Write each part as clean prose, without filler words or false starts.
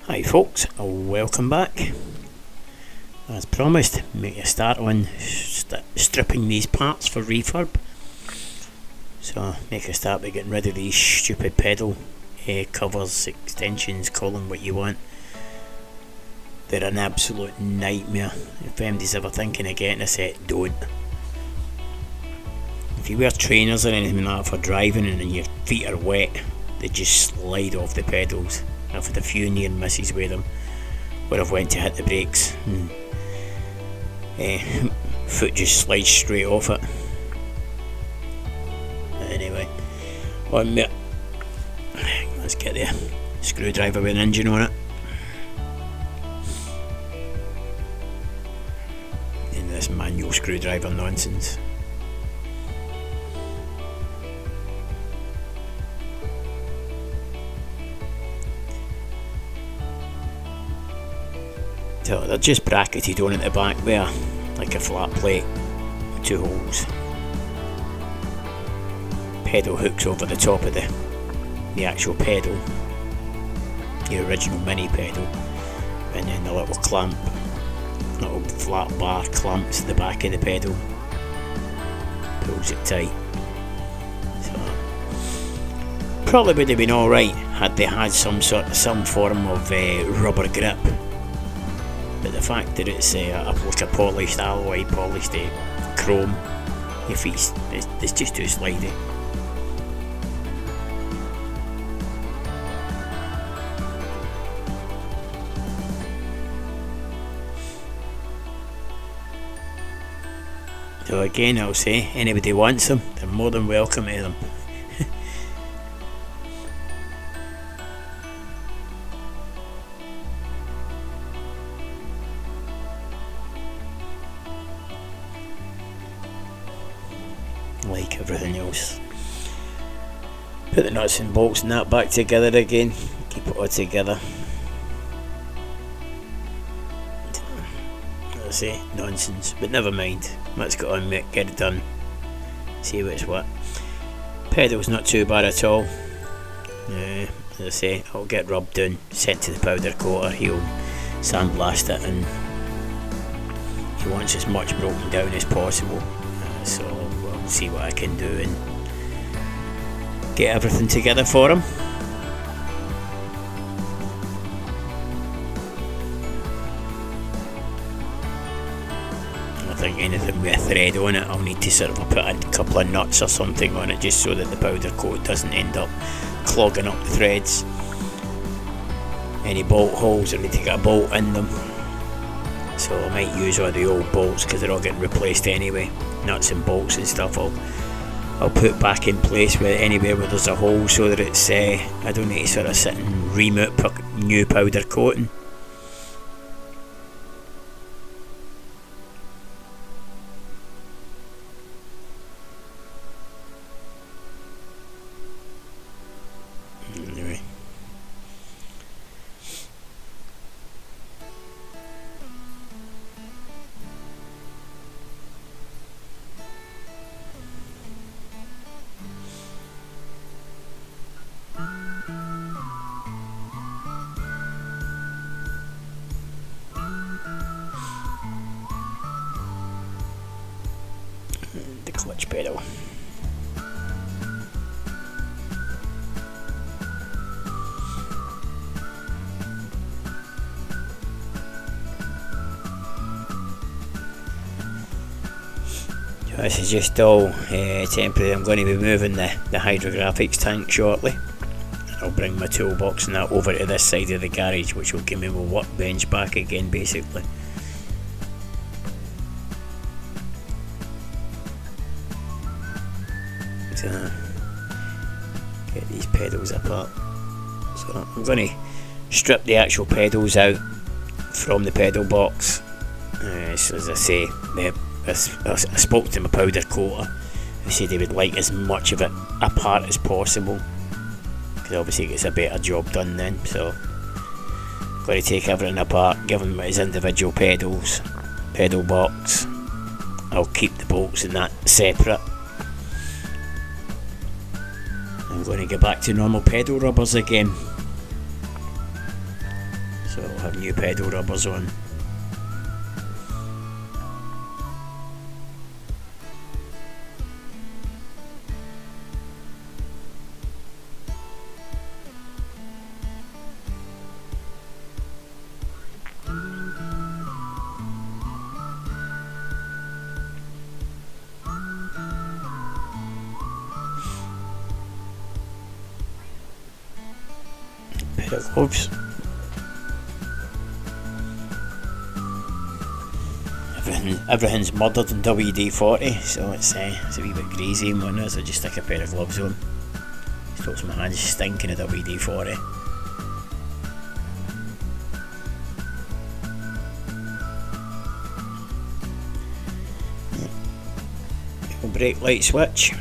Hi folks, welcome back. As promised, make a start on stripping these parts for refurb. So make a start by getting rid of these stupid pedal covers, extensions, call them what you want. They're an absolute nightmare. If anybody's ever thinking of getting a set, don't. If you wear trainers or anything like that for driving and your feet are wet, they just slide off the pedals. I've had a few near misses with them where I've went to hit the brakes and foot just slides straight off it. Anyway, let's get the screwdriver with an engine on it. And this manual screwdriver nonsense. So they're just bracketed on at the back there, like a flat plate, with two holes. Pedal hooks over the top of the actual pedal, the original mini pedal, and then the little clamp, little flat bar clamps the back of the pedal, pulls it tight. So probably would have been alright had they had some form of rubber grip. But the fact that it's like a polished alloy, polished chrome, your feet, it's just too slidey. So again, I'll say, anybody wants them, they're more than welcome to them. Like everything else. Put the nuts and bolts and that back together again, keep it all together. I say, nonsense, but never mind. Let's get on, mate, get it done. See what's what. Pedal's not too bad at all. As I say, I'll get rubbed in, sent to the powder coater, he'll sandblast it, and he wants as much broken down as possible. So we'll see what I can do and get everything together for him. I think anything with a thread on it, I'll need to sort of put a couple of nuts or something on it just so that the powder coat doesn't end up clogging up the threads. Any bolt holes, I need to get a bolt in them. So I might use all the old bolts because they're all getting replaced anyway. Nuts and bolts and stuff I'll put back in place with anywhere where there's a hole so that it's I don't need to sort of sit and remount new powder coating. Anyway. The clutch pedal. So this is just all temporary. I'm going to be moving the hydrographics tank shortly. I'll bring my toolbox and that over to this side of the garage, which will give me my workbench back again basically. So, get these pedals apart. So I'm going to strip the actual pedals out from the pedal box. So as I say, I spoke to my powder coater. They said they would like as much of it apart as possible, because obviously it gets a better job done then. So I'm going to take everything apart, give them his individual pedals, pedal box. I'll keep the bolts and that separate. I'm going to get back to normal pedal rubbers again. So it'll have new pedal rubbers on. Pair of gloves. Everything's murdered in WD-40, so it's a wee bit greasy and whatnot, so I just stick a pair of gloves on. Stops my hands stinking of WD-40. Brake light switch.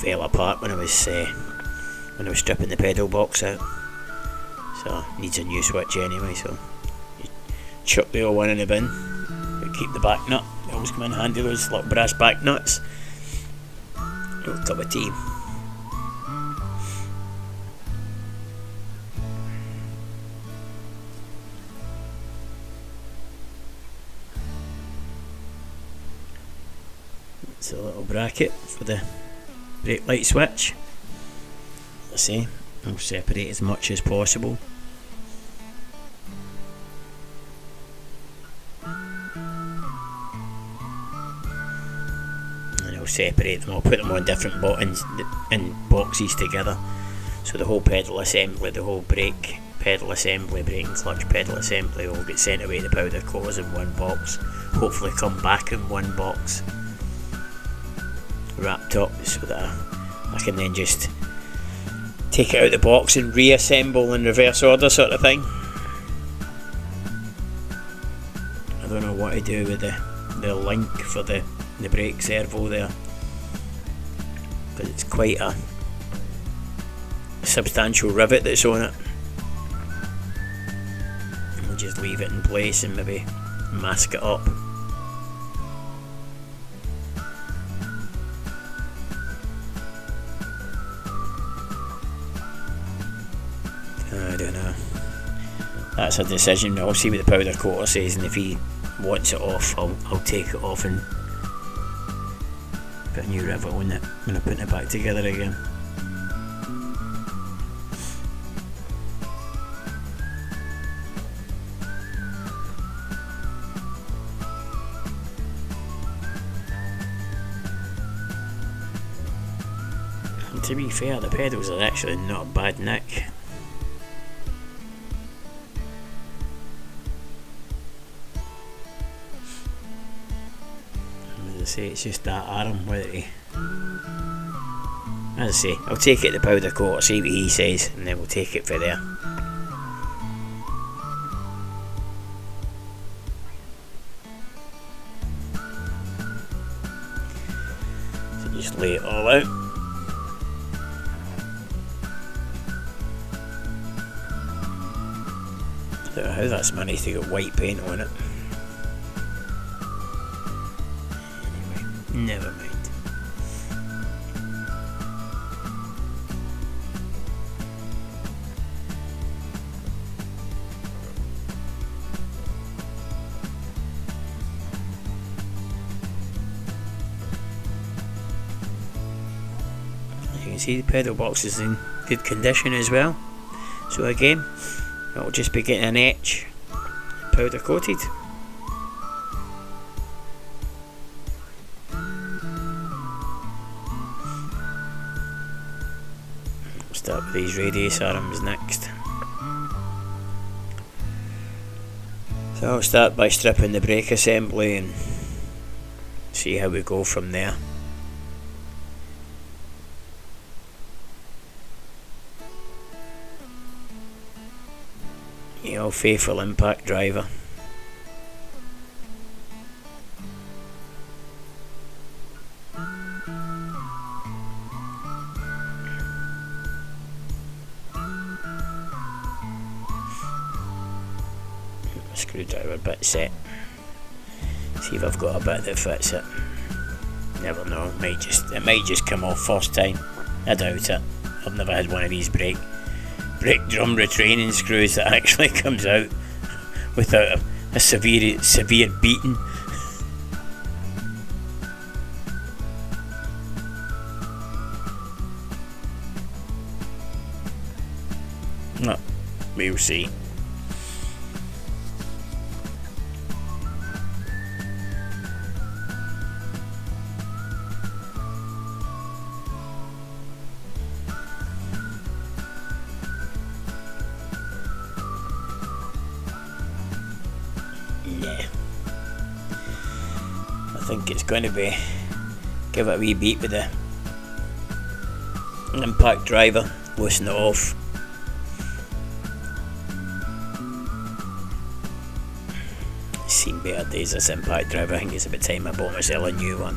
Fell apart when I was stripping the pedal box out, so needs a new switch anyway. So you chuck the old one in the bin, but keep the back nut. They always come in handy, those little brass back nuts. Little cup of tea. It's a little bracket for the brake light switch. Let's see, I'll separate as much as possible. And I'll separate them, I'll put them on different buttons in boxes together. So the whole pedal assembly, the whole brake pedal assembly, brake and clutch pedal assembly will get sent away to powder coaters in one box. Hopefully come back in one box, wrapped up, so that I can then just take it out of the box and reassemble in reverse order, sort of thing. I don't know what to do with the link for the brake servo there, because it's quite a substantial rivet that's on it. I'll just leave it in place and maybe mask it up. I don't know. That's a decision. I'll see what the powder coater says, and if he wants it off, I'll take it off and put a new rivet on it when I put it back together again. And to be fair, the pedals are actually not a bad nick. As I say, it's just that arm, whether he... As I say, I'll take it to powder coat, see what he says, and then we'll take it for there. So just lay it all out. I don't know how that's managed to get white paint on it. Never mind. You can see the pedal box is in good condition as well. So again, it'll just be getting an etch, powder coated. Start with these radius arms next. So I'll start by stripping the brake assembly and see how we go from there. The old faithful impact driver. Screwdriver bit set. See if I've got a bit that fits it. Never know, it might just come off first time. I doubt it. I've never had one of these brake drum retraining screws that actually comes out without a severe beating. No, we'll see. Yeah, I think it's going to be give it a wee beat with the impact driver, loosen it off. Seen better days, this impact driver. I think it's about time I bought myself a new one.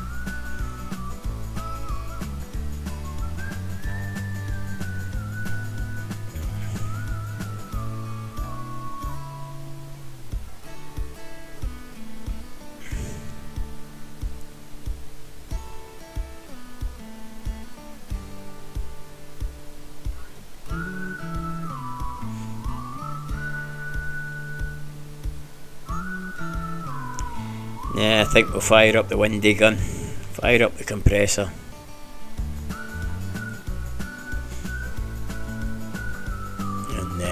Yeah, I think we'll fire up the windy gun, fire up the compressor. And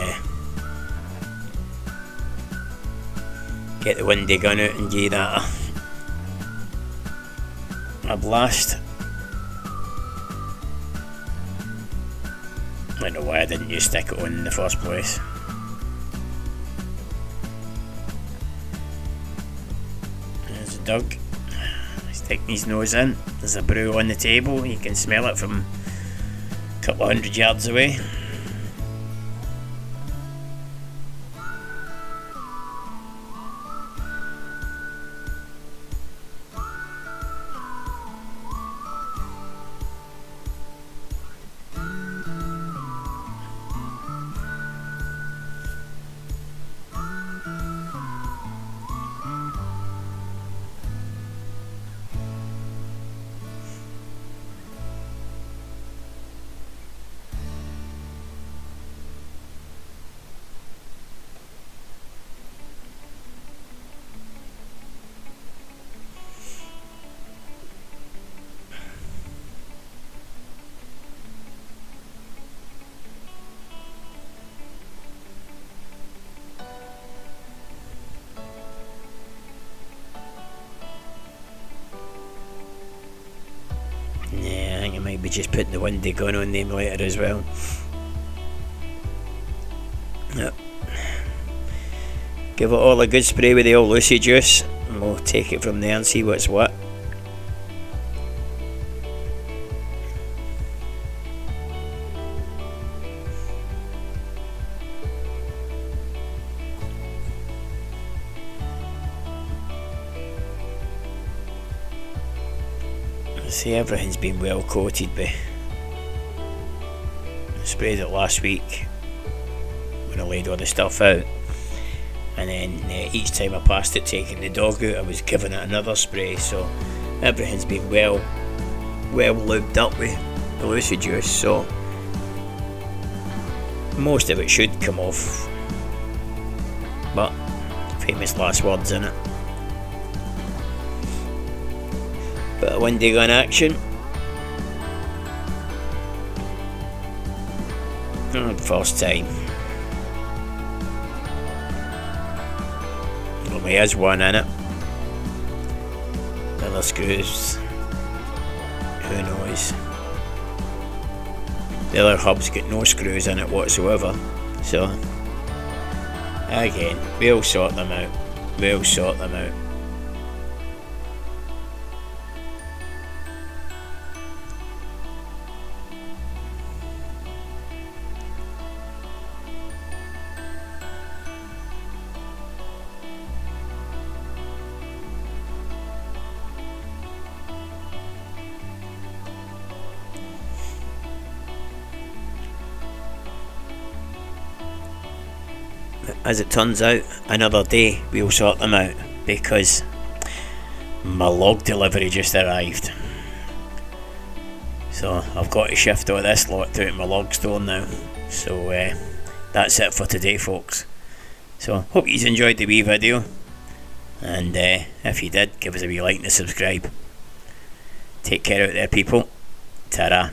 get the windy gun out and give that a blast. I don't know why I didn't just stick it on in the first place. Doug, he's sticking his nose in. There's a brew on the table, you can smell it from a couple of 100 yards away. Maybe just putting the windy gun on them later as well. Yep. Give it all a good spray with the old Lucy juice and we'll take it from there and see what's what. See, everything's been well coated by. I sprayed it last week when I laid all the stuff out, and then each time I passed it taking the dog out I was giving it another spray, so everything's been well lubed up with the Lucy juice, so most of it should come off, but famous last words in it. Bit of windy gun action. First time. Only has one in it. Other screws, who knows. The other hub's got no screws in it whatsoever. So again, we'll sort them out. As it turns out, another day we'll sort them out, because My log delivery just arrived. So I've got to shift all this lot to my log store now. So that's it for today, folks. So hope you enjoyed the wee video. And if you did, give us a wee like and a subscribe. Take care out there, people. Ta-ra.